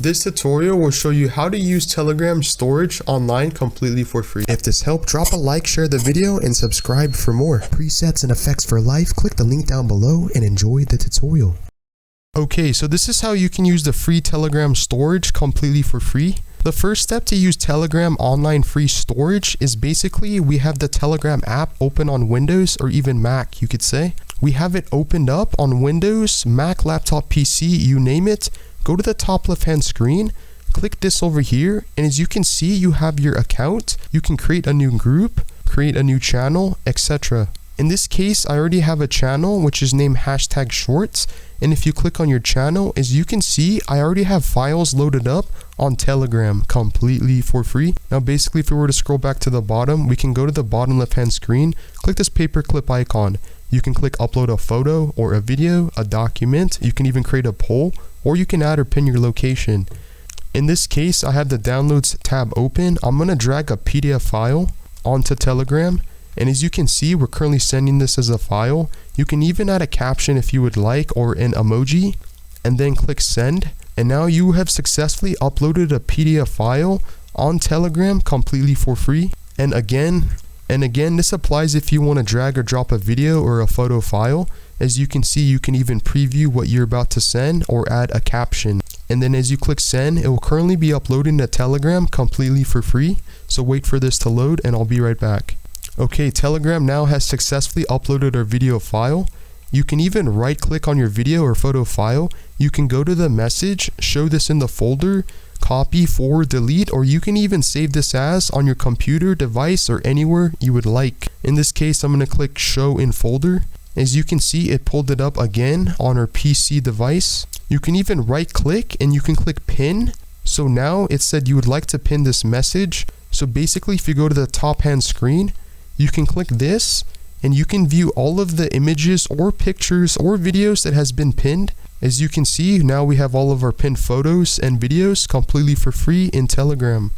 This tutorial will show you how to use Telegram storage online completely for free. If this helped, drop a like, share the video, and subscribe for more. Presets and effects for life, click the link down below and enjoy the tutorial. Okay, so this is how you can use the free Telegram storage completely for free. The first step to use Telegram online free storage is basically we have the Telegram app open on Windows or even Mac, you could say. We have it opened up on Windows, Mac, laptop, PC, you name it. Go to the top left hand screen, click this over here, and as you can see, you have your account. You can create a new group, create a new channel, etc. In this case, I already have a channel which is named #shorts, and if you click on your channel, as you can see, I already have files loaded up on Telegram completely for free. Now basically, if we were to scroll back to the bottom, we can go to the bottom left hand screen, click this paperclip icon. You can click upload a photo or a video, a document. You can even create a poll, or you can add or pin your location. In this case, I have the downloads tab open. I'm going to drag a PDF file onto Telegram. And as you can see, we're currently sending this as a file. You can even add a caption if you would like, or an emoji, and then click send. And now you have successfully uploaded a PDF file on Telegram completely for free. And again, this applies if you want to drag or drop a video or a photo file. As you can see, you can even preview what you're about to send or add a caption. And then as you click send, it will currently be uploading to Telegram completely for free. So wait for this to load and I'll be right back. Okay, Telegram now has successfully uploaded our video file. You can even right click on your video or photo file. You can go to the message, show this in the folder, copy, forward, delete, or you can even save this as on your computer, device, or anywhere you would like. In this case, I'm going to click show in folder. As you can see, it pulled it up again on our PC device. You can even right click and you can click pin. So now it said you would like to pin this message. So basically, if you go to the top hand screen, you can click this and you can view all of the images or pictures or videos that has been pinned. As you can see, now we have all of our pinned photos and videos completely for free in Telegram.